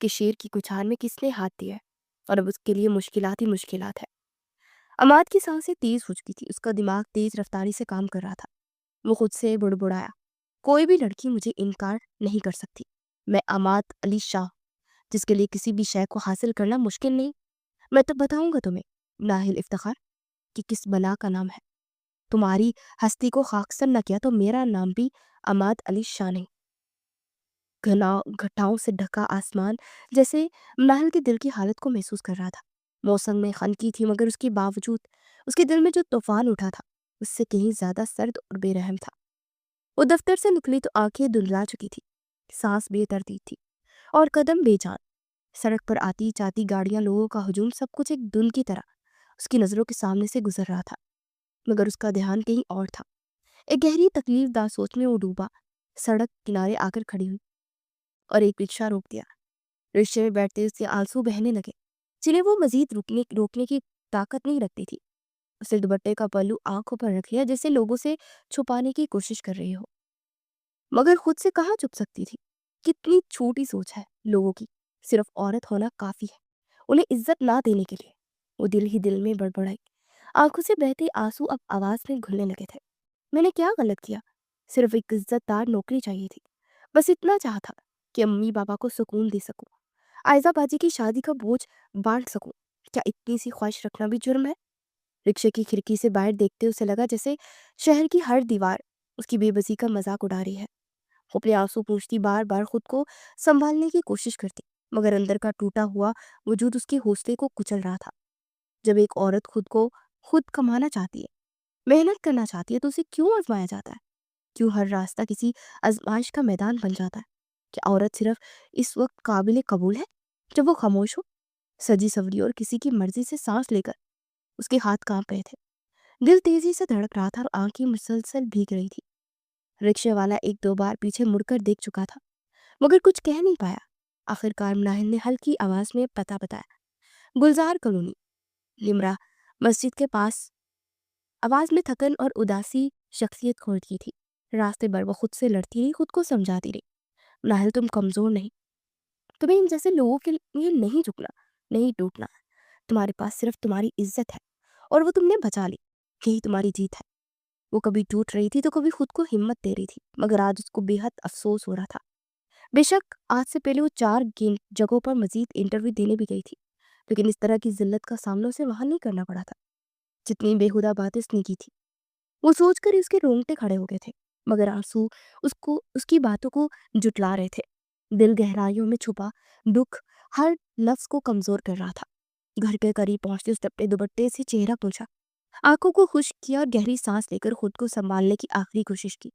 کہ شیر کی کچھان میں کس نے ہاتھ دیا ہے اور اب اس کے لیے مشکلات ہی مشکلات ہے۔ عماد کی سانسیں تیز ہو چکی تھی، اس کا دماغ تیز رفتاری سے کام کر رہا تھا۔ وہ خود سے بڑبڑایا، کوئی بھی لڑکی مجھے انکار نہیں کر سکتی، میں عماد علی شاہ، جس کے لیے کسی بھی شے کو حاصل کرنا مشکل نہیں۔ میں تو بتاؤں گا تمہیں ناہل افتخار کہ کس بلا کا نام ہے۔ تمہاری ہستی کو خاکستر نہ کیا تو میرا نام بھی عماد علی شاہ نہیں۔ گھٹاؤں سے ڈھکا آسمان جیسے ناہل کے دل کی حالت کو محسوس کر رہا تھا۔ موسم میں خنکی تھی مگر اس کے باوجود اس کے دل میں جو طوفان اٹھا تھا اس سے کہیں زیادہ سرد اور بے رحم تھا۔ وہ دفتر سے نکلی تو آنکھیں دھندلا چکی تھی، سانس بے ترتیب تھی اور قدم بے جان۔ سڑک پر آتی جاتی گاڑیاں، لوگوں کا ہجوم، سب کچھ ایک دن کی طرح اس کی نظروں کے سامنے سے گزر رہا تھا، مگر اس کا دھیان کہیں اور تھا۔ ایک گہری تکلیف دہ سوچ میں وہ ڈوبا۔ سڑک کنارے آ کر کھڑی ہوئی اور ایک رکشہ روک دیا۔ رکشے میں بیٹھتے اس کے آنسو بہنے لگے جنہیں وہ مزید روکنے کی طاقت نہیں رکھتی تھی۔ اسے دوپٹے کا پلو آنکھوں پر رکھ لیا جیسے لوگوں سے چھپانے کی کوشش کر رہی ہو، مگر خود سے کہاں چھپ سکتی تھی۔ کتنی چھوٹی سوچ ہے لوگوں کی، صرف عورت ہونا کافی ہے انہیں عزت نہ دینے کے لیے۔ وہ دل ہی دل میں بڑبڑائی، آنکھوں سے بہتے آنسو اب آواز میں گھلنے لگے تھے۔ میں نے کیا غلط کیا؟ صرف ایک عزت دار نوکری چاہیے تھی، بس اتنا چاہا تھا کہ امی بابا کو سکون دے سکوں، آئزہ باجی کی شادی کا بوجھ بانٹ سکوں۔ کیا اتنی سی خواہش رکھنا بھی جرم ہے؟ رکشے کی کھڑکی سے باہر دیکھتے اسے لگا جیسے شہر کی ہر دیوار اس کی بے بسی کا مذاق اڑا رہی ہے۔ وہ اپنے آنسو پوچھتی، بار بار خود کو سنبھالنے کی کوشش کرتی، مگر اندر کا ٹوٹا ہوا وجود اس کے حوصلے کو کچل رہا تھا۔ جب ایک عورت خود کمانا چاہتی ہے، محنت کرنا چاہتی ہے، تو اسے کیوں آزمایا جاتا ہے؟ کیوں ہر راستہ کسی آزمائش کا میدان بن جاتا ہے؟ کیا عورت صرف اس وقت قابل قبول ہے جب وہ خاموش ہو، سجی سوری اور کسی کی مرضی سے سانس لے کر؟ اس کے ہاتھ کانپ رہے تھے، دل تیزی سے دھڑک رہا تھا اور آنکھیں مسلسل بھیگ رہی تھی۔ رکشے والا ایک دو بار پیچھے مڑ کر دیکھ چکا تھا مگر کچھ کہہ نہیں پایا۔ آخرکار ناہل نے ہلکی آواز میں پتہ بتایا، گلزار کالونی، لمرا مسجد کے پاس۔ آواز میں تھکن اور اداسی شخصیت کھوجتی تھی۔ راستے بھر وہ خود سے لڑتی رہی، خود کو سمجھاتی رہی، ناہل تم کمزور نہیں، تمہیں ان جیسے لوگوں کے لیے نہیں جھکنا، نہیں ٹوٹنا۔ تمہارے پاس صرف تمہاری عزت ہے اور وہ تم نے بچا لی، یہی تمہاری جیت ہے۔ وہ کبھی ٹوٹ رہی تھی تو کبھی خود کو ہمت دے رہی تھی، مگر آج اس کو بے حد افسوس ہو رہا تھا۔ بے شک آج سے پہلے وہ 4 جگہوں پر مزید انٹرویو دینے بھی گئی تھی، لیکن اس طرح کی ذلت کا سامنا اسے وہاں نہیں کرنا پڑا تھا جتنی بےہودہ باتیں اس نے کی تھی۔ وہ سوچ کر اس کے رونگٹے کھڑے ہو گئے تھے، مگر آنسو اس کی باتوں کو جٹلا رہے تھے۔ دل گہرائیوں میں چھپا دکھ ہر لفظ کو کمزور کر رہا تھا۔ گھر کے قریب پہنچتے اس اپنے دوپٹے سے چہرہ پوچھا، آنکھوں کو خشک کیا اور گہری سانس لے کر خود کو سنبھالنے کی آخری کوشش کی۔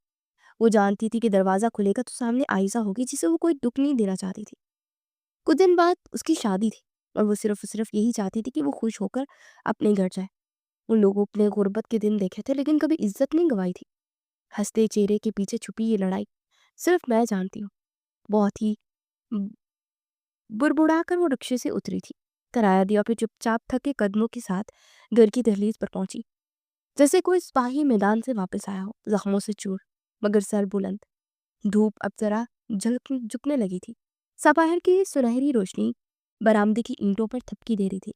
وہ جانتی تھی کہ دروازہ کھلے گا تو سامنے عائزہ ہوگی جسے وہ کوئی دکھ نہیں دینا چاہتی تھی۔ کچھ دن بعد اس کی شادی تھی اور وہ صرف یہی چاہتی تھی کہ وہ خوش ہو کر اپنے گھر جائے۔ ان لوگوں نے غربت کے دن دیکھے تھے لیکن کبھی عزت نہیں گوائی تھی۔ ہنستے چہرے کے پیچھے چھپی یہ لڑائی صرف میں جانتی ہوں۔ بہت ہی بڑبڑا کر وہ رکشے سے اتری تھی، کرایہ دیا، پھر چپ چاپ تھکے قدموں کے ساتھ گھر کی دہلیز پر پہنچی، جیسے کوئی سپاہی میدان سے واپس آیا ہو، زخموں سے چور مگر سر بلند۔ دھوپ اب ذرا جھکنے لگی تھی، سپاہر کی سنہری روشنی برآمدے کی اینٹوں پر تھپکی دے رہی تھی۔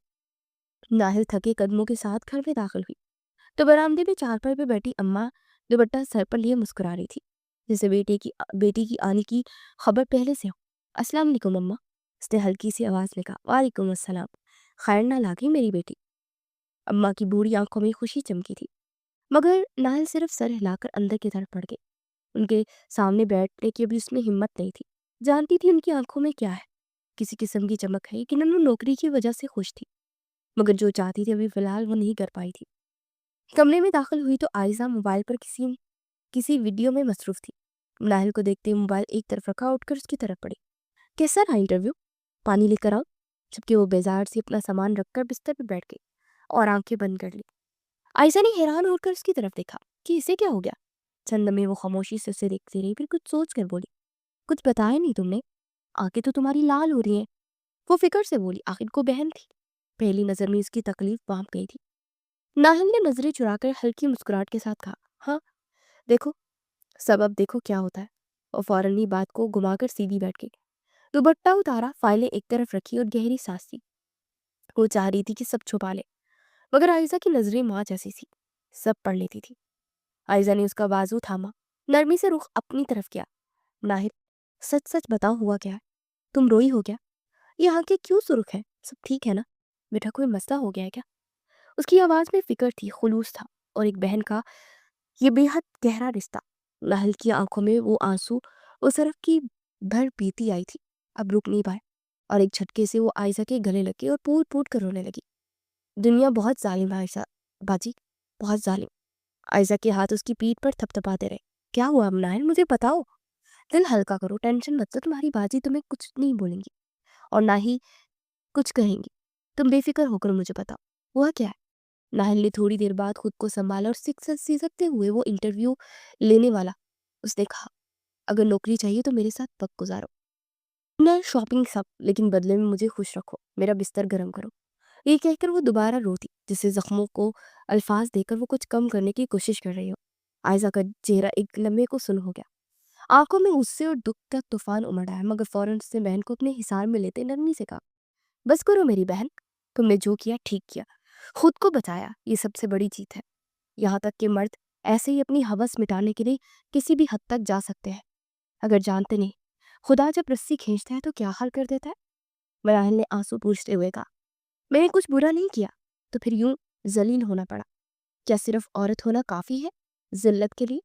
ناہل تھکے قدموں کے ساتھ گھر میں داخل ہوئی تو برآمدے میں چارپائی پہ بیٹھی اماں دوپٹہ سر پر لیے مسکرا رہی تھی، جیسے بیٹی کی آنے کی خبر پہلے سے ہو۔ السلام علیکم اماں، اس نے ہلکی سی آواز میں کہا۔ وعلیکم السلام، خیر نہ لاگی میری بیٹی۔ اماں کی بوڑھی آنکھوں میں خوشی چمکی تھی، مگر ناہل صرف سر ہلا کر اندر کی طرف بڑھ گئی۔ ان کے سامنے بیٹھنے کی ابھی اس میں ہمت نہیں تھی۔ جانتی تھی ان کی آنکھوں میں کیا ہے، کسی قسم کی چمک ہے، یقیناً وہ نوکری کی وجہ سے خوش تھی، مگر جو چاہتی تھی ابھی فی الحال وہ نہیں کر پائی تھی۔ کمرے میں داخل ہوئی تو عائزہ موبائل پر کسی ویڈیو میں مصروف تھی۔ ناہل کو دیکھتے ہی موبائل ایک طرف رکھا، اٹھ کر اس کی طرف پڑی۔ کیسا رہا انٹرویو؟ پانی لے کر آؤ؟ جبکہ وہ بیزار سی اپنا سامان رکھ کر بستر پہ بیٹھ گئی اور آنکھیں بند کر لی۔ عائزہ نے حیران ہو کر اس کی طرف دیکھا کہ اسے کیا ہو گیا۔ چند لمحے وہ خاموشی سے اسے دیکھتی رہی، پھر کچھ سوچ کر بولی، کچھ بتایا نہیں تم نے؟ آنکھیں تو تمہاری لال ہو رہی ہیں۔ وہ فکر سے بولی، آخر کو بہن تھی۔ پہلی نظر میں اس کی تکلیف بانپ گئی تھی۔ ناہل نے نظریں چرا کر ہلکی مسکراہٹ کے ساتھ کہا، ہاں دیکھو، سبب دیکھو کیا ہوتا ہے۔ اور فوراً ہی بات کو گھما کر سیدھی بیٹھ گئی۔ دوپٹہ اتارا، فائلیں ایک طرف رکھی اور گہری سانس لی۔ وہ چاہ رہی تھی کہ سب چھپا لے، مگر عائزہ کی نظریں ماں جیسی سی، سب پڑھ لیتی تھی۔ عائزہ نے اس کا بازو تھاما، نرمی سے رخ اپنی طرف کیا۔ ناہل، سچ سچ بتاؤ، ہوا کیا ہے؟ تم روئی ہو کیا؟ یہ آنکھیں کیوں سرخ ہیں؟ سب ٹھیک ہے نا؟ بیٹا کوئی مسئلہ ہو گیا ہے کیا؟ اس کی آواز میں فکر تھی، خلوص تھا، اور ایک بہن کا یہ بے حد گہرا رشتہ۔ ناہل کی آنکھوں میں وہ آنسو اس طرف کی بھر پیتی آئی تھی، اب رک نہیں پائے، اور ایک جھٹکے سے وہ عائزہ کے گلے لگی اور پوٹ پوٹ کر رونے لگی۔ دنیا بہت ظالم ہے عائشہ باجی، بہت ظالم۔ عائزہ کے ہاتھ اس کی پیٹھ پر تھپ تھپاتے رہے۔ کیا ہوا اب ناہل، مجھے بتاؤ، دل ہلکا کرو، ٹینشن مت لو، تمہاری باجی تمہیں کچھ نہیں بولیں گی اور نہ ہی کچھ کہیں گی، تم بے فکر ہو کر مجھے بتاؤ، ہوا کیا ہے؟ ناہل نے تھوڑی دیر بعد خود کو سنبھالا اور سکتے ہوئے وہ انٹرویو لینے والا اس نے کہا، اگر نوکری چاہیے تو میرے ساتھ وقت گزارو، میں شاپنگ سب، لیکن بدلے میں مجھے خوش رکھو، میرا بستر گرم کرو۔ یہ کہہ کر وہ دوبارہ روتی، جسے زخموں کو الفاظ دے کر وہ کچھ کم کرنے کی کوشش کر رہی ہو۔ عائزہ کا چہرہ ایک لمحے کو سن ہو گیا، آنکھوں میں غصے اور دکھ کا طوفان امڑ آیا، مگر فوراً اس نے بہن کو اپنے حصار میں لیتے نرمی سے کہا، بس کرو میری بہن، تم نے جو کیا ٹھیک کیا، خود کو بچایا، یہ سب سے بڑی جیت ہے۔ یہاں تک کہ مرد ایسے ہی اپنی ہوس مٹانے کے لیے کسی بھی حد تک جا سکتے ہیں، اگر جانتے نہیں خدا جب رسی کھینچتا ہے تو کیا حال کر دیتا ہے۔ ناہل نے آنسو پوچھتے ہوئے کہا، میں نے کچھ برا نہیں کیا، تو پھر یوں ذلیل ہونا پڑا؟ کیا صرف عورت ہونا کافی ہے ذلت کے لیے؟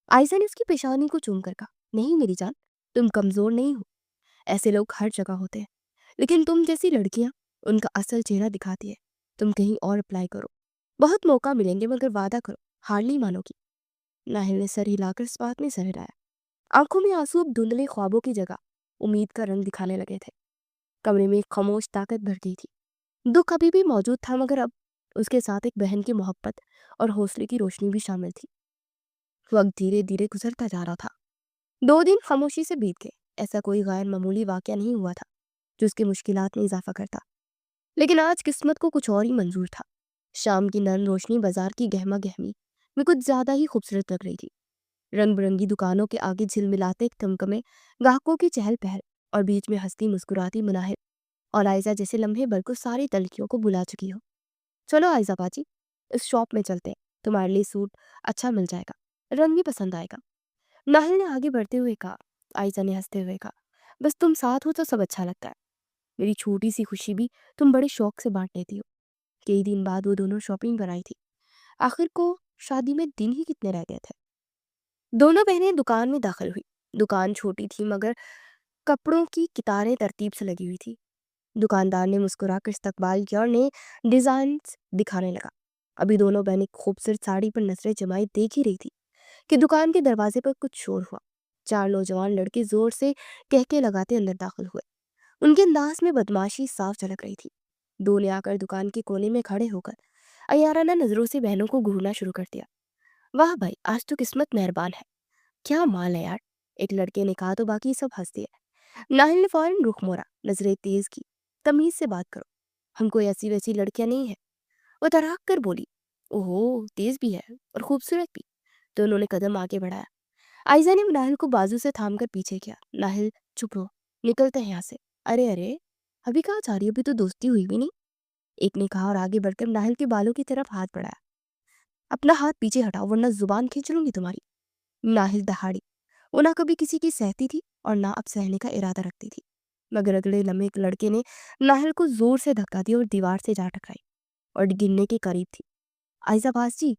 عائزہ نے اس کی پیشانی کو چوم کر کہا، نہیں میری جان، تم کمزور نہیں ہو، ایسے لوگ ہر جگہ ہوتے ہیں، لیکن تم جیسی لڑکیاں ان کا اصل چہرہ دکھاتی ہے۔ تم کہیں اور اپلائی کرو، بہت موقع ملیں گے، مگر وعدہ کرو ہار نہیں مانو گی۔ ناہل نے سر ہلا کر اس بات میں سر ہلایا۔ آنکھوں میں آنسو اب دھندلے خوابوں کی جگہ امید کا رنگ دکھانے لگے تھے۔ کمرے میں ایک خاموش طاقت بھر گئی تھی، دکھ ابھی بھی موجود تھا، مگر اب اس کے ساتھ ایک بہن کی محبت اور حوصلے کی روشنی بھی شامل تھی۔ وقت دھیرے دھیرے گزرتا جا رہا تھا، 2 دن خاموشی سے بیت گئے، ایسا کوئی غیر معمولی واقعہ نہیں ہوا تھا جو اس کی مشکلات میں اضافہ کرتا، لیکن آج قسمت کو کچھ اور ہی منظور تھا۔ شام کی نرم روشنی بازار کی گہما گہمی میں کچھ زیادہ ہی خوبصورت لگ رہی تھی۔ رنگ برنگی دکانوں کے آگے جھلملاتے ٹمٹمے، گاہکوں کی چہل پہل، اور بیچ میں ہنستی مسکراتی مناہر اور عائزہ جیسے لمحے بھر کو ساری تلخیوں کو بلا چکی ہو۔ چلو عائزہ باجی، اس شاپ میں چلتے ہیں، تمہارے لیے سوٹ اچھا مل جائے گا، رنگ بھی پسند آئے گا۔ ناہل نے آگے بڑھتے ہوئے کہا۔ عائزہ نے ہنستے ہوئے کہا، بس تم ساتھ ہو تو سب اچھا لگتا ہے، میری چھوٹی سی خوشی بھی تم بڑے شوق سے بانٹ لیتی ہو۔ کئی دن بعد وہ دونوں شاپنگ پر آئی تھی، آخر کو شادی میں دن ہی کتنے رہ گئے تھے۔ دونوں بہنیں دکان میں داخل ہوئی۔ دکان چھوٹی تھی، مگر کپڑوں کی قطاریں ترتیب سے لگی ہوئی تھی۔ دکاندار نے مسکرا کر استقبال کیا اور نئے ڈیزائنز دکھانے لگا۔ ابھی دونوں بہنیں خوبصورت ساڑی پر نظریں جمائے دیکھ ہی رہی تھی کہ دکان کے دروازے پر کچھ شور ہوا۔ 4 نوجوان لڑکے زور سے کہکے لگاتے اندر داخل ہوئے۔ ان کے انداز میں بدماشی صاف جھلک رہی تھی۔ دو نے آ کر دکان کے کونے میں کھڑے ہو کر عیارانہ نظروں سے بہنوں کو گھورنا شروع کر دیا۔ واہ بھائی، آج تو قسمت مہربان ہے، کیا مال ہے یار، ایک لڑکے نے کہا تو باقی سب ہنس دیے۔ ناہل نے فوراً رخ موڑا، نظریں تیز کی، تمیز سے بات کرو، ہم کوئی ایسی ویسی لڑکیاں نہیں ہیں۔ وہ تراک کر بولی، اوہو، تیز بھی ہے اور خوبصورت بھی۔ تو انہوں نے قدم آگے بڑھایا۔ عائزہ نے ناہل کو بازو سے تھام کر پیچھے کیا۔ ناہل، چپ رہو، نکلتے ہیں یہاں سے۔ ارے ارے، ابھی کہاں جا رہی، ابھی تو دوستی ہوئی بھی نہیں، ایک نے کہا اور آگے بڑھ کر ناہل کے بالوں کی طرف ہاتھ بڑھایا۔ اپنا ہاتھ پیچھے ہٹاؤ ورنہ زبان کھینچ لوں گی تمہاری۔ ناہل دہاڑی، وہ نہ کبھی کسی کی سہتی تھی और ना अब सहने का इरादा रखती थी। मगर अगले लम्हे एक लड़के ने नाहिल को जोर से धक्का दिया और दीवार से जा टकराई और गिरने के करीब थी। आयजा बाजी,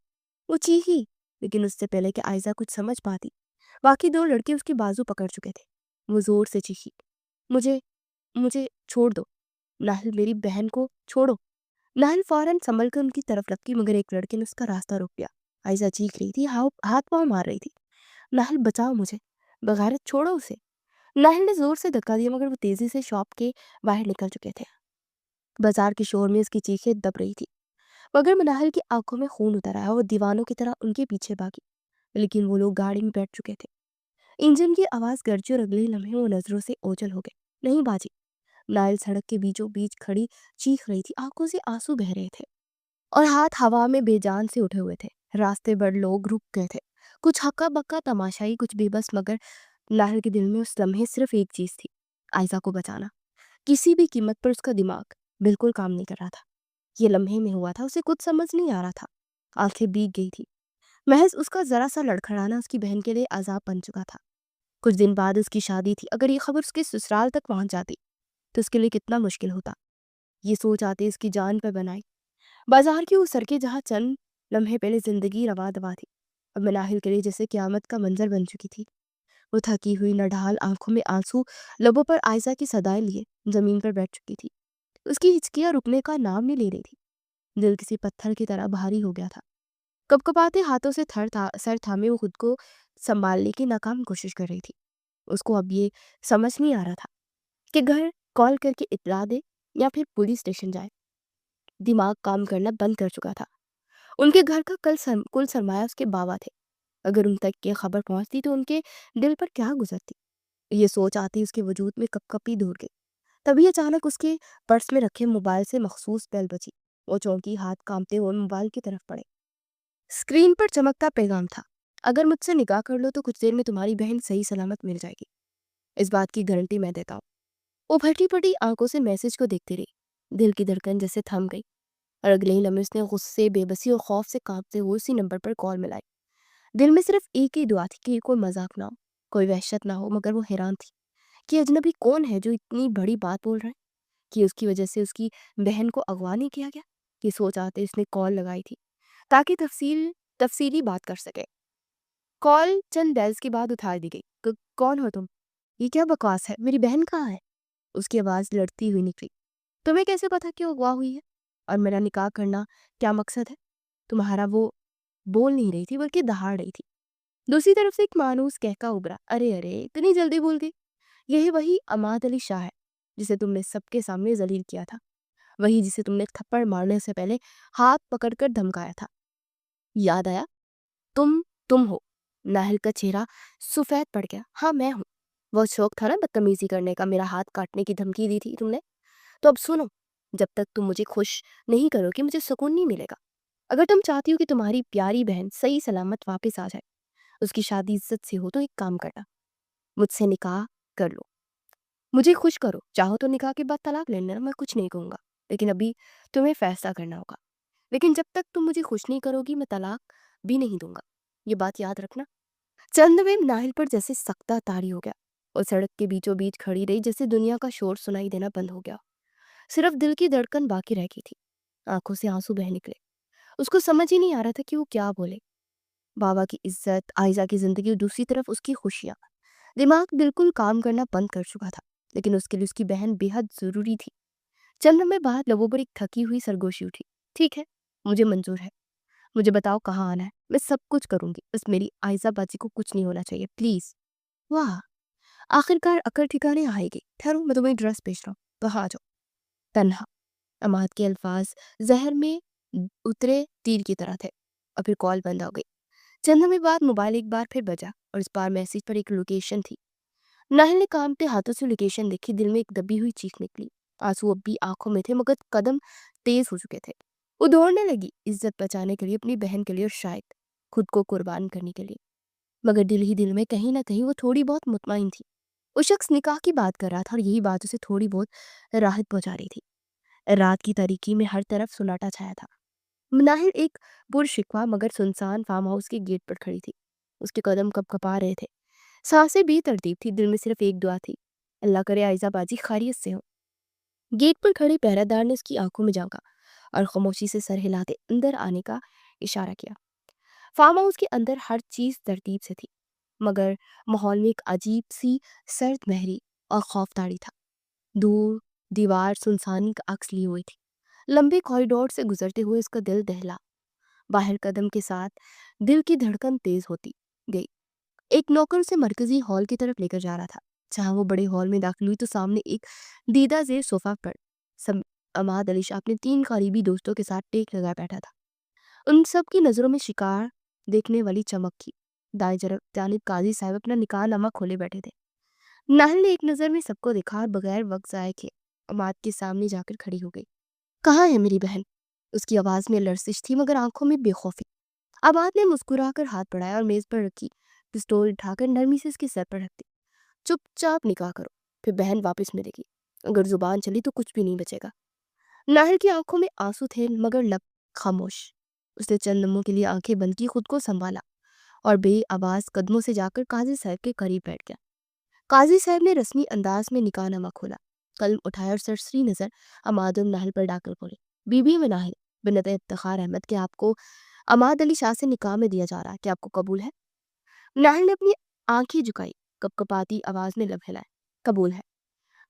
वो चीखी, लेकिन उससे पहले कि आयजा कुछ समझ पाती, बाकी दो लड़के उसके बाजू पकड़ चुके थे। वो जोर से चीखी, मुझे मुझे छोड़ दो, नाहिल मेरी बहन को छोड़ो। नाहिल फौरन संभल कर उनकी तरफ लपकी, मगर एक लड़के ने उसका रास्ता रोक दिया। आयजा चीख रही थी, हाथ पाँव मार रही थी, नाहिल बचाओ मुझे, बगैरत छोड़ो उसे। नाहिल ने जोर से धक्का दिया, मगर वो तेजी से शॉप के बाहर निकल चुके थे। बाजार के शोर में उसकी चीखें दब रही थी, मगर नाहिल की आंखों में खून उतर आया। वो दीवानों की तरह उनके पीछे भागी, लेकिन वो लोग गाड़ी में बैठ चुके थे। इंजन की आवाज गरजी और अगले लम्हे वो नजरों से ओझल हो गए। नहीं बाजी, नाइल सड़क के बीचों बीच खड़ी चीख रही थी, आंखों से आंसू बह रहे थे और हाथ हवा में बेजान से उठे हुए थे। रास्ते पर लोग रुक गए थे, कुछ हक्का बक्का तमाशाई, कुछ बेबस, मगर नाहिल के दिल में उस लम्हे सिर्फ एक चीज थी, आयजा को बचाना। किसी भी कीमत पर उसका दिमाग बिल्कुल काम नहीं कर रहा था। ये लम्हे में हुआ था, उसे कुछ समझ नहीं आ रहा था। आंखें भीग गई थी, महज उसका जरा सा लड़खड़ाना उसकी बहन के लिए अजाब बन चुका था। कुछ दिन बाद उसकी शादी थी, अगर ये खबर उसके ससुराल तक पहुंच जाती तो उसके लिए कितना मुश्किल होता। ये सोच आते इसकी जान पर बनाई। बाजार की वो सड़कें जहाँ चंद लम्हे पहले जिंदगी रवा दवा थी, अब मनाहिल के लिए जैसे क्यामत का मंजर बन चुकी थी। वो थकी हुई नढाल, आंखों में आंसू, लबों पर आयजा की सदाएं लिए जमीन पर बैठ चुकी थी। उसकी हिचकियां रुकने का नाम नहीं ले रही थी। दिल किसी पत्थर की तरह भारी हो गया था। कपकपाते हाथों से सर थामे वो खुद को संभालने की नाकाम कोशिश कर रही थी। उसको अब ये समझ नहीं आ रहा था कि घर कॉल करके इतला दे या फिर पुलिस स्टेशन जाए। दिमाग काम करना बंद कर चुका था। उनके घर का कुल सरमाया उसके बाबा थे। अगर उन तक ये खबर पहुंचती तो उनके दिल पर क्या गुजरती। ये सोच आती उसके वजूद में कपकपी दौड़ गई। तभी अचानक उसके पर्स में रखे मोबाइल से मखसूस बेल बजी। वो चौंकी, हाथ कांपते हुए मोबाइल की तरफ पड़े। स्क्रीन पर चमकता पैगाम था, अगर मुझसे निकाह कर लो तो कुछ देर में तुम्हारी बहन सही सलामत मिल जाएगी, इस बात की गारंटी मैं देता हूँ। वो फटी फटी आंखों से मैसेज को देखती रही। दिल की धड़कन जैसे थम गई और अगले ही लम्हे उसने गुस्से, बेबसी और खौफ से कांपते हुए उसी नंबर पर कॉल मिलाई। दिल में सिर्फ एक ही दुआ थी कि ये कोई मजाक ना हो, कोई वहशत ना हो, मगर वो हैरान थी कि अजनबी कौन है जो इतनी बड़ी बात बोल रहा है, कि उसकी वजह से उसकी बहन को अगवा नहीं किया गया। कि सोच आते उसने कॉल लगाई थी ताकि तफसीली बात कर सके। कॉल चंद बेल्स के बाद उठा दी गई। कौन हो तुम? ये क्या बकवास है? मेरी बहन कहाँ है? उसकी आवाज़ लड़ती हुई निकली। तुम्हें कैसे पता कि वो अगवा हुई है? और मेरा निकाह करना क्या मकसद है? तुम्हारा वो बोल नहीं रही थी बल्कि दहाड़ रही थी। दूसरी तरफ से एक मानूस कहका उभरा, अरे अरे, इतनी जल्दी भूल गई? यही वही अमाद अली शाह है जिसे तुमने सबके सामने जलील किया था, वही जिसे तुमने थप्पड़ मारने से पहले हाथ पकड़कर धमकाया था। याद आया? तुम तुम हो। नाहिल का चेहरा सफेद पड़ गया। हाँ, मैं हूँ। वो शौक था ना बदतमीजी करने का, मेरा हाथ काटने की धमकी दी थी तुमने। तो अब सुनो, जब तक तुम मुझे खुश नहीं करोगे मुझे सुकून नहीं मिलेगा। अगर तुम चाहती हो कि तुम्हारी प्यारी बहन सही सलामत वापस आ जाए, उसकी शादी इज्जत से हो, तो एक काम करना, मुझसे निकाह कर लो। मुझे खुश करो, चाहो तो निकाह के बाद तलाक ले लेना, मैं कुछ नहीं कहूँगा, लेकिन अभी तुम्हें फैसला करना होगा। लेकिन जब तक तुम मुझे खुश नहीं करोगी मैं तलाक भी नहीं दूंगा, ये बात याद रखना। चंद में नाहिल पर जैसे सख्ता तारी हो गया और सड़क के बीचों बीच खड़ी रही, जैसे दुनिया का शोर सुनाई देना बंद हो गया। सिर्फ दिल की धड़कन बाकी रह गई थी। आंखों से आंसू बह निकले। उसको समझ ही नहीं आ रहा था कि वो क्या बोले। बाबा की इज्जत, आयजा की जिंदगी और दूसरी तरफ उसकी खुशियां। दिमाग बिल्कुल काम करना बंद कर चुका था, लेकिन उसके लिए उसकी बहन बेहद जरूरी थी। चंद लम्हे बाद लबों पर एक थकी हुई सरगोशी उठी। ठीक है, मुझे मंजूर है। मुझे बताओ कहाँ आना है, मैं सब कुछ करूंगी, बस मेरी आयजा बाजी को कुछ नहीं होना चाहिए, प्लीज। वाह, आखिरकार अकल ठिकाने आएगी। ठहरो, मैं तुम्हें ड्रेस भेज रहा हूँ, वहां आ जाओ। तन्हा। अमाद के अल्फाज जहर में उतरे तीर की तरह थे और फिर कॉल बंद हो गई। चंद लम्हे बाद मोबाइल एक बार फिर बजा और इस बार मैसेज पर एक लोकेशन थी। नाहिल ने कांपते हाथों से लोकेशन देखी, दिल में एक दबी हुई चीख निकली। आंसू अब भी आंखों में थे, मगर कदम तेज हो चुके थे। वो दौड़ने लगी, इज्जत बचाने के लिए, अपनी बहन के लिए और शायद खुद को कुर्बान करने के लिए। मगर दिल ही दिल में कहीं ना कहीं वो थोड़ी बहुत मुतमईन थी। वो शख्स निकाह की बात कर रहा था और यही बात उसे थोड़ी बहुत राहत पहुंचा रही थी। रात की तारीकी में हर तरफ सुनाटा छाया था। नाहिल एक पुरशिकवा मगर सुनसान फार्म हाउस के गेट पर खड़ी थी। उसके कदम कपकपा रहे थे, सांसें बेतरतीब थी, दिल में सिर्फ एक दुआ थी, अल्लाह करे आयजा बाजी खैरियत से हो। गेट पर खड़े पहरेदार ने उसकी आंखों में झांका और खामोशी से सर हिलाते अंदर आने का इशारा किया। फार्म हाउस के अंदर हर चीज तरतीब से थी, मगर माहौल में एक अजीब सी सर्द महरी और खौफदारी था। दूर दीवार सुनसानी का अक्स लिए हुई थी। लंबे कॉरिडोर से गुजरते हुए उसका दिल दहला। बाहर कदम के साथ दिल की धड़कन तेज होती गई। एक नौकर उसे मरकजी हॉल की तरफ लेकर जा रहा था। जहां वो बड़े हॉल में दाखिल हुई तो सामने एक दीदा जेर सोफा पर सम अमाद अली शाह अपने 3 करीबी दोस्तों के साथ टेक लगाए बैठा था। उन सब की नजरों में शिकार देखने वाली चमक थी। दाएं जानिब काजी साहब अपना निकाह नामा खोले बैठे थे। नाहल ने एक नजर में सबको देखा और बगैर वक्त जाए किए अमाद के सामने जाकर खड़ी हो गई। कहाँ है मेरी बहन? उसकी आवाज में लरसिश थी, मगर आंखों में बेखौफी। अमाद ने मुस्कुराकर हाथ बढ़ाया और मेज पर रखी पिस्तौल उठाकर नरमी से उसके सर पर रख दी। चुपचाप निकाह करो, फिर बहन वापस मिलेगी। अगर जुबान चली तो कुछ भी नहीं बचेगा। नाहिल की आंखों में आंसू थे, मगर लब खामोश। उसने चंद लम्हों के लिए आंखें बंद की, खुद को संभाला और बेआवाज कदमों से जाकर काजी साहब के करीब बैठ गया। काजी साहब ने रस्मी अंदाज में निकाहनामा खोला, कलम उठाया और सरसरी नजर अमाद और नाहिल पर डालकर बोले, बीबी में नाहिल बिन्नत इफ्तिखार अहमद के आपको अमाद अली शाह से निकाह में दिया जा रहा है, क्या आपको कबूल है? नाहिल ने अपनी आंखें झुकाई, कपकपाती आवाज में लब हिलाए, कबूल है।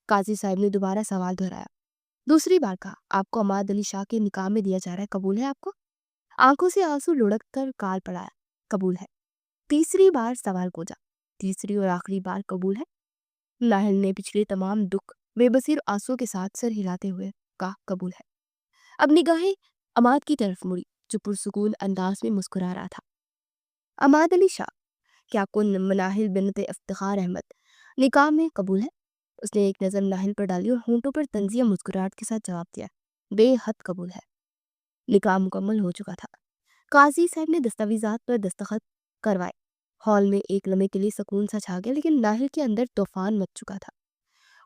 काजी साहब ने दोबारा सवाल दोहराया, दूसरी बार कहा, आपको अमाद अली शाह के निकाह में दिया जा रहा है, कबूल है आपको? आंखों से आंसू लुढ़क कर काल पड़ाया, कबूल है। तीसरी बार सवाल कोजा, तीसरी और आखिरी बार कबूल है? नाहिल ने पिछले तमाम दुख बेबसी और आंसुओं के साथ सर हिलाते हुए कहा, कबूल है। अब निगाहें अमाद की तरफ मुड़ी, जो पुरसुकून अंदाज में मुस्कुरा रहा था। अमाद अली शाह, क्या आपको नाहिल बिन्नत इफ्तिखार अहमद निकाह में कबूल है? उसने एक नज़र नाहिल पर डाली और होंठों पर तंजिया मुस्कुराहट के साथ जवाब दिया, बेहद कबूल है। निकाह मुकम्मल हो चुका था। काजी साहब ने दस्तावेजात पर दस्तखत करवाए। हॉल में एक लम्हे के लिए सुकून सा छा गया, लेकिन नाहिल के अंदर तूफान मच चुका था।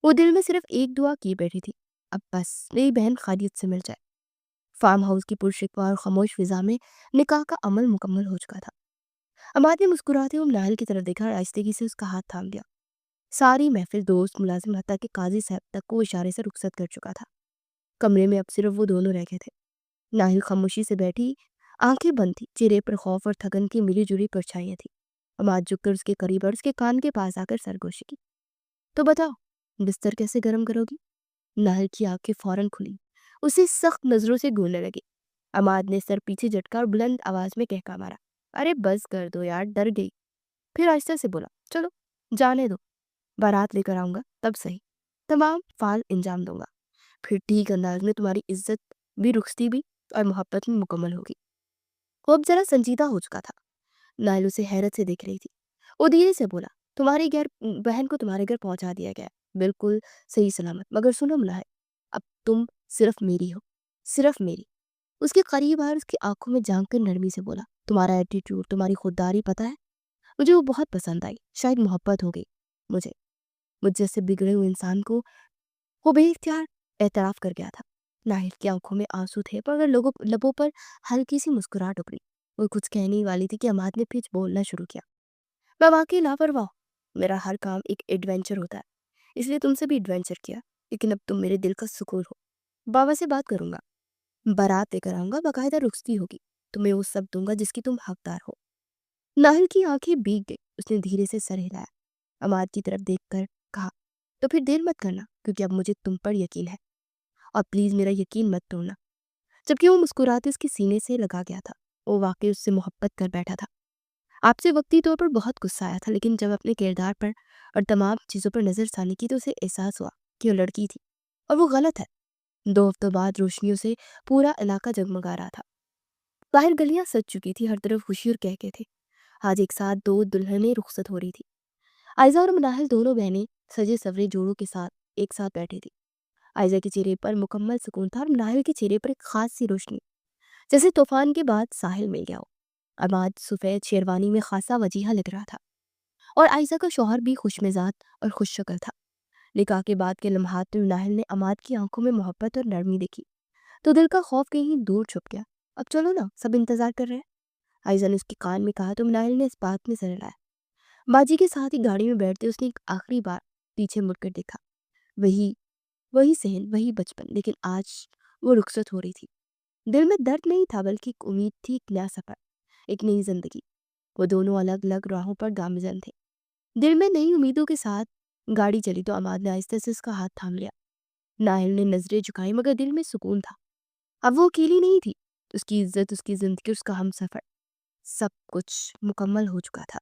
वो दिल में सिर्फ एक दुआ किए बैठी थी, अब बस मेरी बहन खैरियत से मिल जाए। फार्म हाउस की पुरशिकवा और खामोश फिजा में निकाह का अमल मुकम्मल हो चुका था। अमाद ने मुस्कुराते हुए नाहिल की तरफ देखा और आहिस्तेगी से उसका हाथ थाम लिया। सारी महफिल, दोस्त, मुलाजिम, हत्ता कि काजी साहब तक को इशारे से रुखसत कर चुका था। कमरे में अब सिर्फ वो दोनों रह गए थे। नाहिल खामोशी से बैठी, आंखें बंद थी, चेहरे पर खौफ और थकन की मिली जुली परछाइयां थी। अमाद झुककर उसके करीब और उसके कान के पास आकर सरगोशी की, तो बताओ, बिस्तर कैसे गर्म करोगी? नाहिल की आंखें फौरन खुली, उसे सख्त नजरों से घूरने लगी। अमाद ने सर पीछे झटका और बुलंद आवाज में कहका मारा, अरे बस कर दो यार, डर गई। फिर आहिस्ता से बोला, चलो जाने दो, बारात लेकर आऊंगा तब सही, तमाम फाल इंजाम दूंगा, फिर ठीक अंदाज में तुम्हारी इज्जत भी, रुखसती भी और मोहब्बत में मुकम्मल होगी। वो अब जरा संजीदा हो चुका था। नाइल उसे हैरत से देख रही थी। वो धीरे से बोला, तुम्हारी घर बहन को तुम्हारे घर पहुंचा दिया गया है, बिल्कुल सही सलामत। मगर सुनो मुलाहिल, अब तुम सिर्फ मेरी हो, सिर्फ मेरी। उसके करीब आकर उसकी आंखों में झांक कर नरमी से बोला, तुम्हारा एटीट्यूड, तुम्हारी खुददारी पता है, मुझे वो बहुत पसंद आई, शायद मोहब्बत हो गई मुझे। मुझ जैसे बिगड़े हुए इंसान को वो बेइख्तियार एतराफ कर गया था। नाहिल की आंखों में आंसू थे, मगर लोगों लबों पर हल्की सी मुस्कुराहट उभरी। वो कुछ कहने ही वाली थी कि अमाद ने फिर बोलना शुरू किया, मैं वाकई लापरवाह हूं। मेरा हर काम एक एडवेंचर होता है, इसलिए तुमसे भी एडवेंचर किया, लेकिन अब तुम मेरे दिल का सुकून हो। बाबा से बात करूंगा, बारात लेकर आऊंगा, बाकायदा रुखसती होगी, तुम्हें वो सब दूंगा जिसकी तुम हकदार हो। नाहिल की आंखें भीग गई, उसने धीरे से सर हिलाया, अमाद की तरफ देखकर कहा, तो फिर देर मत करना, क्योंकि अब मुझे तुम पर यकीन है, और प्लीज मेरा यकीन मत तोड़ना। जबकि वो मुस्कुराते उसके सीने से लगा गया था। वो वाकई उससे मोहब्बत कर बैठा था। आपसे वक्ती तौर पर बहुत गुस्सा आया था, लेकिन जब अपने किरदार पर और तमाम चीज़ों पर नजरसानी की तो उसे एहसास हुआ कि वो लड़की थी और वो गलत है। 2 हफ्तों बाद रोशनियों से पूरा इलाका जगमगा रहा था। बाहर गलियां सज चुकी थी, हर तरफ खुशी और कहके थे। आज एक साथ 2 दुल्हनें रुखसत हो रही थी। आयजा और मनाहिल, दोनों बहनें सजे सवरे जोड़ों के साथ एक साथ बैठी थी। आयजा के चेहरे पर मुकम्मल सुकून था और मनाहिल के चेहरे पर एक खास सी रोशनी, जैसे तूफान के बाद साहिल मिल गया हो। अमाद सफ़ेद शेरवानी में खासा वजीहा लग रहा था और आयशा का शौहर भी खुशमिजाज और खुश शक्ल था। निकाह के बाद के लम्हात में नाहिल ने अमाद की आंखों में मोहब्बत और नरमी देखी तो दिल का खौफ कहीं दूर छुप गया। अब चलो ना, सब इंतजार कर रहे हैं, आयशा ने उसके कान में कहा तो नाहिल ने इस बात में सर हिलाया। बाजी के साथ ही गाड़ी में बैठते उसने एक आखिरी बार पीछे मुड़कर देखा। वही वही सहन, वही बचपन, लेकिन आज वो रुखसत हो रही थी। दिल में दर्द नहीं था, बल्कि एक उम्मीद थी, एक नया सफर, एक नई जिंदगी। वो दोनों अलग अलग राहों पर गामजन थे। दिल में नई उम्मीदों के साथ गाड़ी चली तो अमाद ने आहिस्ते से उसका हाथ थाम लिया। नाहिल ने नजरें झुकाई, मगर दिल में सुकून था। अब वो अकेली नहीं थी। उसकी इज्जत, उसकी जिंदगी, उसका हम सफर, सब कुछ मुकम्मल हो चुका था।